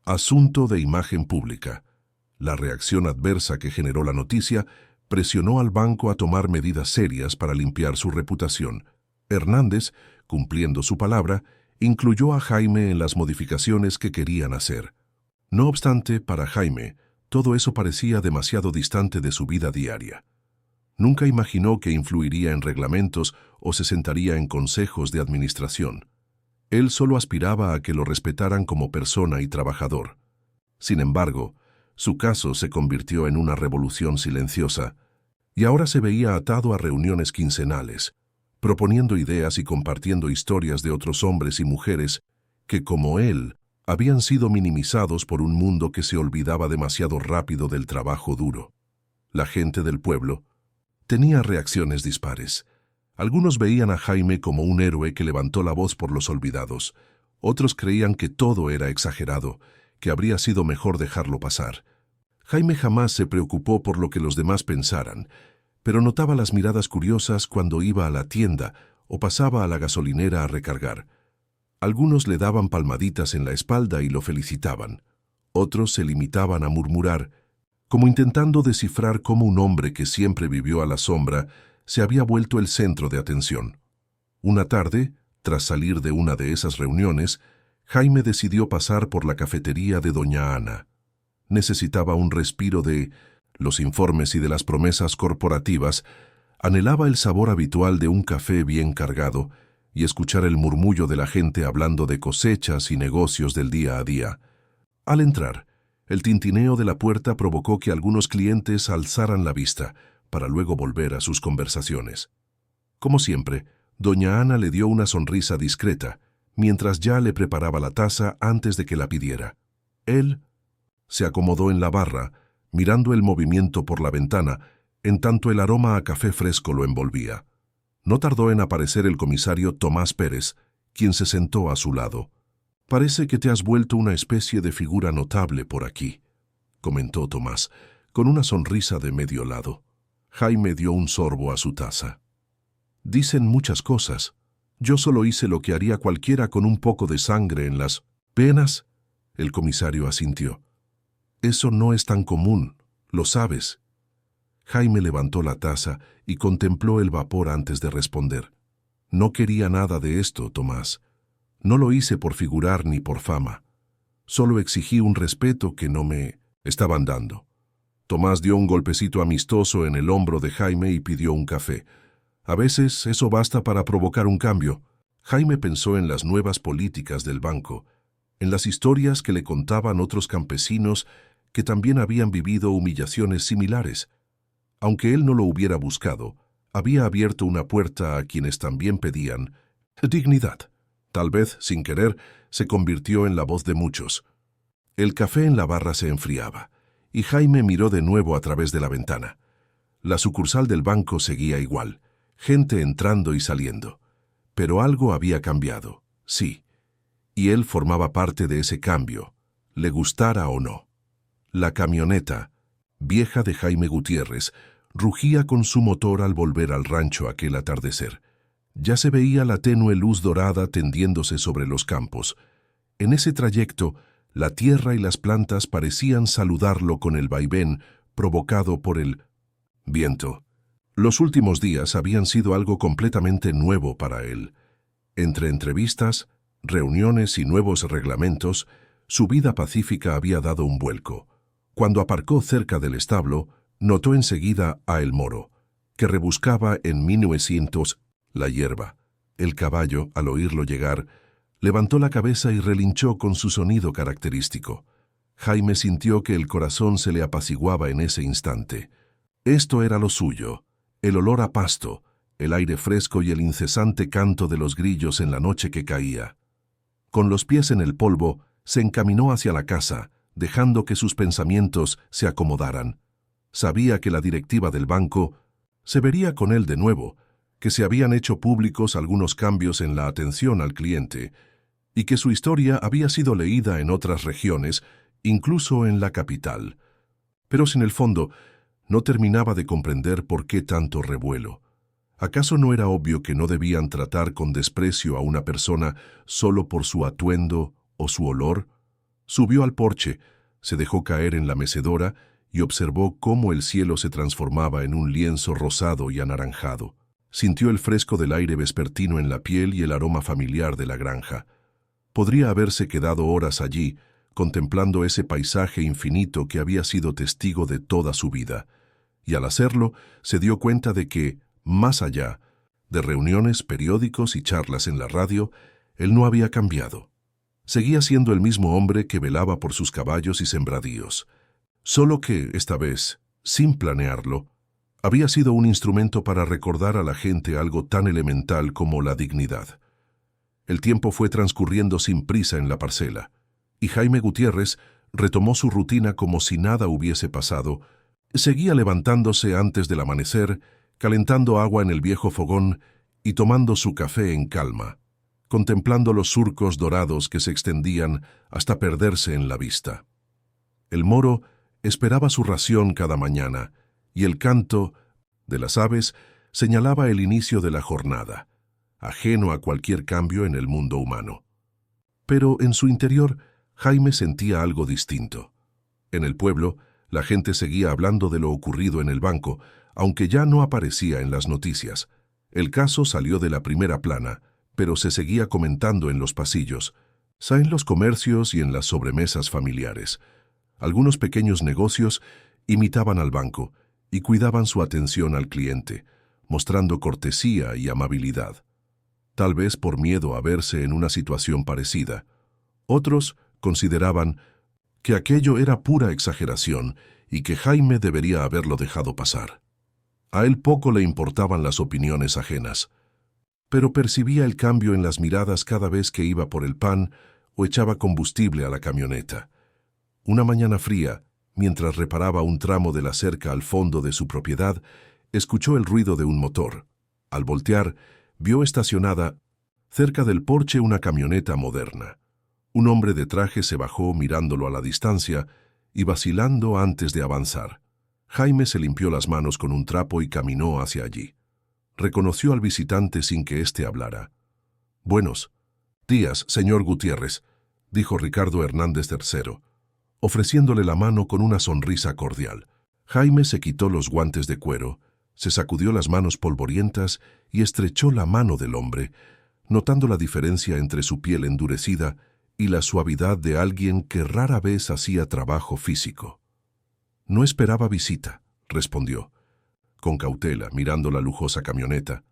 asunto de imagen pública. La reacción adversa que generó la noticia presionó al banco a tomar medidas serias para limpiar su reputación. Hernández, cumpliendo su palabra, incluyó a Jaime en las modificaciones que querían hacer. No obstante, para Jaime, todo eso parecía demasiado distante de su vida diaria. Nunca imaginó que influiría en reglamentos o se sentaría en consejos de administración. Él solo aspiraba a que lo respetaran como persona y trabajador. Sin embargo, su caso se convirtió en una revolución silenciosa, y ahora se veía atado a reuniones quincenales, proponiendo ideas y compartiendo historias de otros hombres y mujeres que, como él, habían sido minimizados por un mundo que se olvidaba demasiado rápido del trabajo duro. La gente del pueblo tenía reacciones dispares. Algunos veían a Jaime como un héroe que levantó la voz por los olvidados. Otros creían que todo era exagerado, que habría sido mejor dejarlo pasar. Jaime jamás se preocupó por lo que los demás pensaran, pero notaba las miradas curiosas cuando iba a la tienda o pasaba a la gasolinera a recargar. Algunos le daban palmaditas en la espalda y lo felicitaban. Otros se limitaban a murmurar, como intentando descifrar cómo un hombre que siempre vivió a la sombra se había vuelto el centro de atención. Una tarde, tras salir de una de esas reuniones, Jaime decidió pasar por la cafetería de Doña Ana. Necesitaba un respiro de los informes y de las promesas corporativas, anhelaba el sabor habitual de un café bien cargado y escuchar el murmullo de la gente hablando de cosechas y negocios del día a día. Al entrar, el tintineo de la puerta provocó que algunos clientes alzaran la vista, para luego volver a sus conversaciones. Como siempre, doña Ana le dio una sonrisa discreta, mientras ya le preparaba la taza antes de que la pidiera. Él se acomodó en la barra, mirando el movimiento por la ventana, en tanto el aroma a café fresco lo envolvía. No tardó en aparecer el comisario Tomás Pérez, quien se sentó a su lado. «Parece que te has vuelto una especie de figura notable por aquí», comentó Tomás, con una sonrisa de medio lado. Jaime dio un sorbo a su taza. «Dicen muchas cosas. Yo solo hice lo que haría cualquiera con un poco de sangre en las venas». El comisario asintió. «Eso no es tan común, lo sabes». Jaime levantó la taza y contempló el vapor antes de responder. «No quería nada de esto, Tomás. No lo hice por figurar ni por fama. Solo exigí un respeto que no me estaban dando». Tomás dio un golpecito amistoso en el hombro de Jaime y pidió un café. A veces eso basta para provocar un cambio. Jaime pensó en las nuevas políticas del banco, en las historias que le contaban otros campesinos que también habían vivido humillaciones similares. Aunque él no lo hubiera buscado, había abierto una puerta a quienes también pedían dignidad. Tal vez, sin querer, se convirtió en la voz de muchos. El café en la barra se enfriaba, y Jaime miró de nuevo a través de la ventana. La sucursal del banco seguía igual, gente entrando y saliendo. Pero algo había cambiado, sí. Y él formaba parte de ese cambio, le gustara o no. La camioneta, vieja de Jaime Gutiérrez, rugía con su motor al volver al rancho aquel atardecer. Ya se veía la tenue luz dorada tendiéndose sobre los campos. En ese trayecto, la tierra y las plantas parecían saludarlo con el vaivén provocado por el viento. Los últimos días habían sido algo completamente nuevo para él. Entre entrevistas, reuniones y nuevos reglamentos, su vida pacífica había dado un vuelco. Cuando aparcó cerca del establo, notó enseguida a El Moro, que rebuscaba en 1900 la hierba. El caballo, al oírlo llegar, levantó la cabeza y relinchó con su sonido característico. Jaime sintió que el corazón se le apaciguaba en ese instante. Esto era lo suyo, el olor a pasto, el aire fresco y el incesante canto de los grillos en la noche que caía. Con los pies en el polvo, se encaminó hacia la casa, dejando que sus pensamientos se acomodaran. Sabía que la directiva del banco se vería con él de nuevo, que se habían hecho públicos algunos cambios en la atención al cliente, y que su historia había sido leída en otras regiones, incluso en la capital. Pero sin el fondo, no terminaba de comprender por qué tanto revuelo. ¿Acaso no era obvio que no debían tratar con desprecio a una persona solo por su atuendo o su olor? Subió al porche, se dejó caer en la mecedora y observó cómo el cielo se transformaba en un lienzo rosado y anaranjado. Sintió el fresco del aire vespertino en la piel y el aroma familiar de la granja. Podría haberse quedado horas allí, contemplando ese paisaje infinito que había sido testigo de toda su vida. Y al hacerlo, se dio cuenta de que, más allá de reuniones, periódicos y charlas en la radio, él no había cambiado. Seguía siendo el mismo hombre que velaba por sus caballos y sembradíos. Solo que, esta vez, sin planearlo, había sido un instrumento para recordar a la gente algo tan elemental como la dignidad. El tiempo fue transcurriendo sin prisa en la parcela, y Jaime Gutiérrez retomó su rutina como si nada hubiese pasado. Seguía levantándose antes del amanecer, calentando agua en el viejo fogón y tomando su café en calma, contemplando los surcos dorados que se extendían hasta perderse en la vista. El Moro esperaba su ración cada mañana, y el canto de las aves señalaba el inicio de la jornada, ajeno a cualquier cambio en el mundo humano. Pero en su interior, Jaime sentía algo distinto. En el pueblo, la gente seguía hablando de lo ocurrido en el banco, aunque ya no aparecía en las noticias. El caso salió de la primera plana, pero se seguía comentando en los pasillos, en los comercios y en las sobremesas familiares. Algunos pequeños negocios imitaban al banco y cuidaban su atención al cliente, mostrando cortesía y amabilidad. Tal vez por miedo a verse en una situación parecida. Otros consideraban que aquello era pura exageración y que Jaime debería haberlo dejado pasar. A él poco le importaban las opiniones ajenas, pero percibía el cambio en las miradas cada vez que iba por el pan o echaba combustible a la camioneta. Una mañana fría, mientras reparaba un tramo de la cerca al fondo de su propiedad, escuchó el ruido de un motor. Al voltear, vio estacionada cerca del porche una camioneta moderna. Un hombre de traje se bajó mirándolo a la distancia y vacilando antes de avanzar. Jaime se limpió las manos con un trapo y caminó hacia allí. Reconoció al visitante sin que éste hablara. «Buenos días, señor Gutiérrez», dijo Ricardo Hernández III, ofreciéndole la mano con una sonrisa cordial. Jaime se quitó los guantes de cuero, se sacudió las manos polvorientas y estrechó la mano del hombre, notando la diferencia entre su piel endurecida y la suavidad de alguien que rara vez hacía trabajo físico. «No esperaba visita», respondió, con cautela, mirando la lujosa camioneta.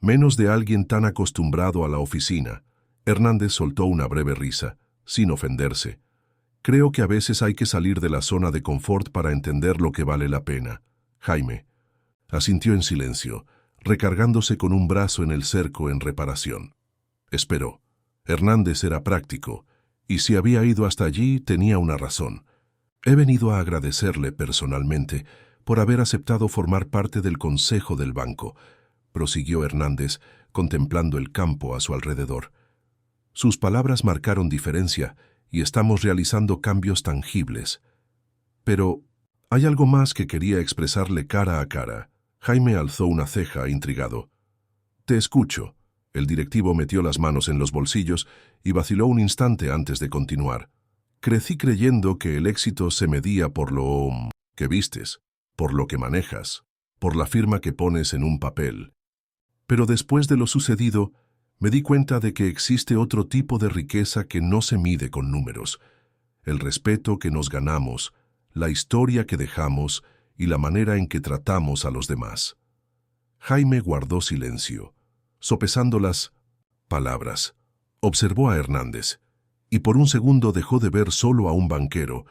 «Menos de alguien tan acostumbrado a la oficina». Hernández soltó una breve risa, sin ofenderse. «Creo que a veces hay que salir de la zona de confort para entender lo que vale la pena». Jaime asintió en silencio, recargándose con un brazo en el cerco en reparación. Esperó. Hernández era práctico, y si había ido hasta allí tenía una razón. He venido a agradecerle personalmente por haber aceptado formar parte del consejo del banco, prosiguió Hernández, contemplando el campo a su alrededor. Sus palabras marcaron diferencia y estamos realizando cambios tangibles. Pero hay algo más que quería expresarle cara a cara. Jaime alzó una ceja intrigado. Te escucho. El directivo metió las manos en los bolsillos y vaciló un instante antes de continuar. Crecí creyendo que el éxito se medía por lo que vistes, por lo que manejas, por la firma que pones en un papel. Pero después de lo sucedido, me di cuenta de que existe otro tipo de riqueza que no se mide con números. El respeto que nos ganamos, la historia que dejamos y la manera en que tratamos a los demás. Jaime guardó silencio, sopesando las palabras. Observó a Hernández, y por un segundo dejó de ver solo a un banquero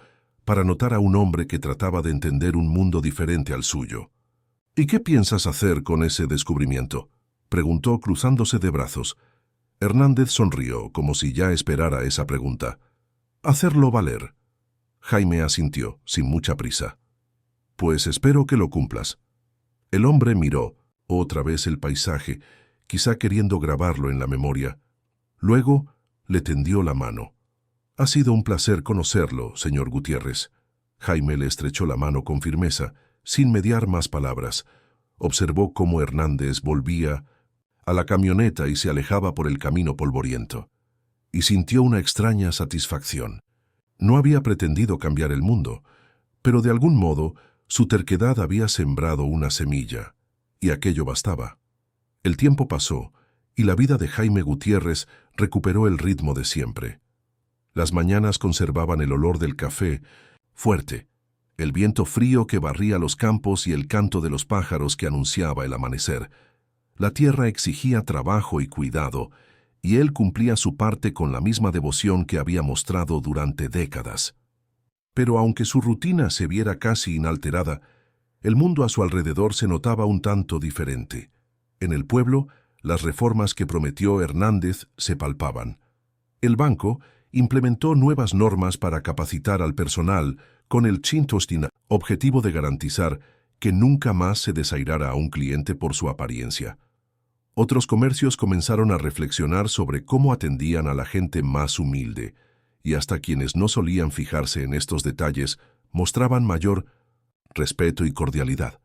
para notar a un hombre que trataba de entender un mundo diferente al suyo. ¿Y qué piensas hacer con ese descubrimiento?, preguntó cruzándose de brazos. Hernández sonrió, como si ya esperara esa pregunta. Hacerlo valer. Jaime asintió, sin mucha prisa. Pues espero que lo cumplas. El hombre miró otra vez el paisaje, quizá queriendo grabarlo en la memoria. Luego le tendió la mano. Ha sido un placer conocerlo, señor Gutiérrez. Jaime le estrechó la mano con firmeza, sin mediar más palabras. Observó cómo Hernández volvía a la camioneta y se alejaba por el camino polvoriento. Y sintió una extraña satisfacción. No había pretendido cambiar el mundo, pero de algún modo su terquedad había sembrado una semilla, y aquello bastaba. El tiempo pasó, y la vida de Jaime Gutiérrez recuperó el ritmo de siempre. Las mañanas conservaban el olor del café, fuerte, el viento frío que barría los campos y el canto de los pájaros que anunciaba el amanecer. La tierra exigía trabajo y cuidado, y él cumplía su parte con la misma devoción que había mostrado durante décadas. Pero aunque su rutina se viera casi inalterada, el mundo a su alrededor se notaba un tanto diferente. En el pueblo, las reformas que prometió Hernández se palpaban. El banco implementó nuevas normas para capacitar al personal con el Chintostina, objetivo de garantizar que nunca más se desairara a un cliente por su apariencia. Otros comercios comenzaron a reflexionar sobre cómo atendían a la gente más humilde, y hasta quienes no solían fijarse en estos detalles mostraban mayor respeto y cordialidad.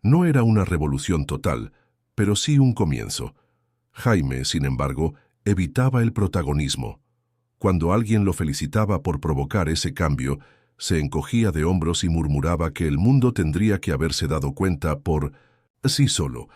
No era una revolución total, pero sí un comienzo. Jaime, sin embargo, evitaba el protagonismo. Cuando alguien lo felicitaba por provocar ese cambio, se encogía de hombros y murmuraba que el mundo tendría que haberse dado cuenta por sí solo.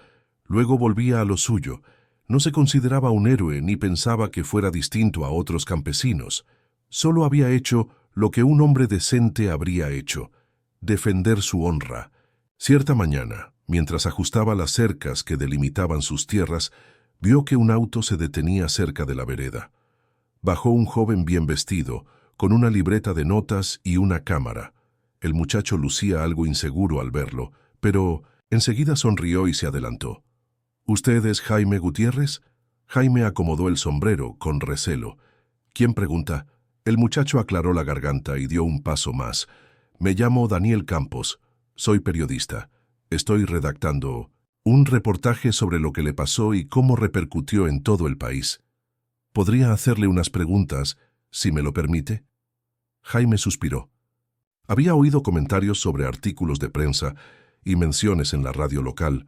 Luego volvía a lo suyo. No se consideraba un héroe ni pensaba que fuera distinto a otros campesinos. Solo había hecho lo que un hombre decente habría hecho: defender su honra. Cierta mañana, mientras ajustaba las cercas que delimitaban sus tierras, vio que un auto se detenía cerca de la vereda. Bajó un joven bien vestido, con una libreta de notas y una cámara. El muchacho lucía algo inseguro al verlo, pero enseguida sonrió y se adelantó. ¿Usted es Jaime Gutiérrez? Jaime acomodó el sombrero con recelo. ¿Quién pregunta? El muchacho aclaró la garganta y dio un paso más. Me llamo Daniel Campos. Soy periodista. Estoy redactando un reportaje sobre lo que le pasó y cómo repercutió en todo el país. ¿Podría hacerle unas preguntas, si me lo permite? Jaime suspiró. Había oído comentarios sobre artículos de prensa y menciones en la radio local,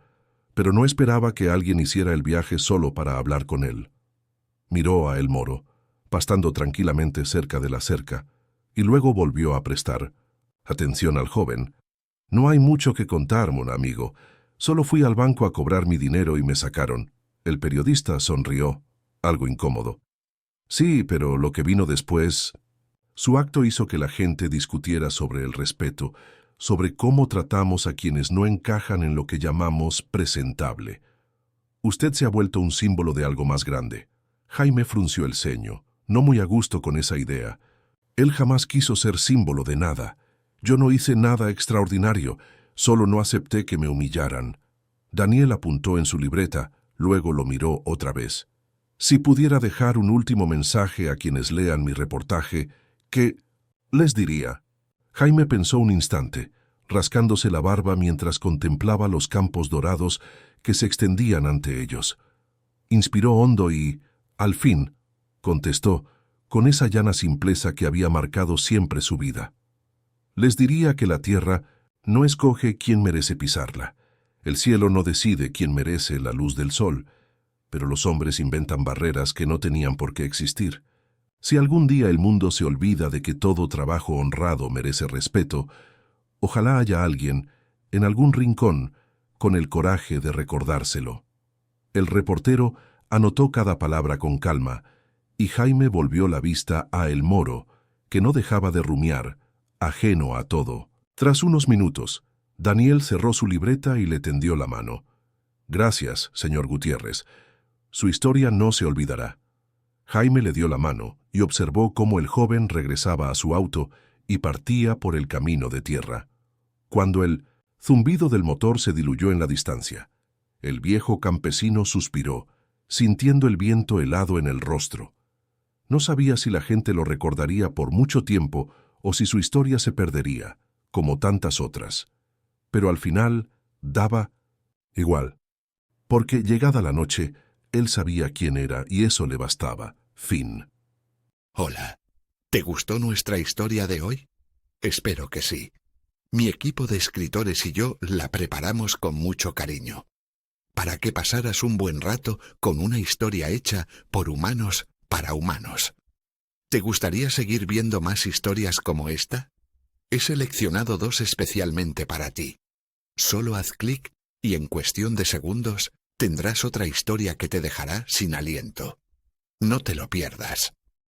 pero no esperaba que alguien hiciera el viaje solo para hablar con él. Miró a El Moro, pastando tranquilamente cerca de la cerca, y luego volvió a prestar atención al joven. No hay mucho que contar, mon amigo. Solo fui al banco a cobrar mi dinero y me sacaron. El periodista sonrió, algo incómodo. Sí, pero lo que vino después... Su acto hizo que la gente discutiera sobre el respeto, sobre cómo tratamos a quienes no encajan en lo que llamamos presentable. Usted se ha vuelto un símbolo de algo más grande. Jaime frunció el ceño, no muy a gusto con esa idea. Él jamás quiso ser símbolo de nada. Yo no hice nada extraordinario, solo no acepté que me humillaran. Daniel apuntó en su libreta, luego lo miró otra vez. Si pudiera dejar un último mensaje a quienes lean mi reportaje, ¿qué les diría? Jaime pensó un instante, rascándose la barba mientras contemplaba los campos dorados que se extendían ante ellos. Inspiró hondo y, al fin, contestó, con esa llana simpleza que había marcado siempre su vida. Les diría que la tierra no escoge quién merece pisarla. El cielo no decide quién merece la luz del sol, pero los hombres inventan barreras que no tenían por qué existir. Si algún día el mundo se olvida de que todo trabajo honrado merece respeto, ojalá haya alguien, en algún rincón, con el coraje de recordárselo. El reportero anotó cada palabra con calma, y Jaime volvió la vista a El Moro, que no dejaba de rumiar, ajeno a todo. Tras unos minutos, Daniel cerró su libreta y le tendió la mano. «Gracias, señor Gutiérrez. Su historia no se olvidará». Jaime le dio la mano y observó cómo el joven regresaba a su auto y partía por el camino de tierra. Cuando el zumbido del motor se diluyó en la distancia, el viejo campesino suspiró, sintiendo el viento helado en el rostro. No sabía si la gente lo recordaría por mucho tiempo o si su historia se perdería, como tantas otras. Pero al final daba igual, porque llegada la noche, él sabía quién era y eso le bastaba. Fin. Hola, ¿te gustó nuestra historia de hoy? Espero que sí. Mi equipo de escritores y yo la preparamos con mucho cariño, para que pasaras un buen rato con una historia hecha por humanos para humanos. ¿Te gustaría seguir viendo más historias como esta? He seleccionado 2 especialmente para ti. Solo haz clic y en cuestión de segundos tendrás otra historia que te dejará sin aliento. No te lo pierdas.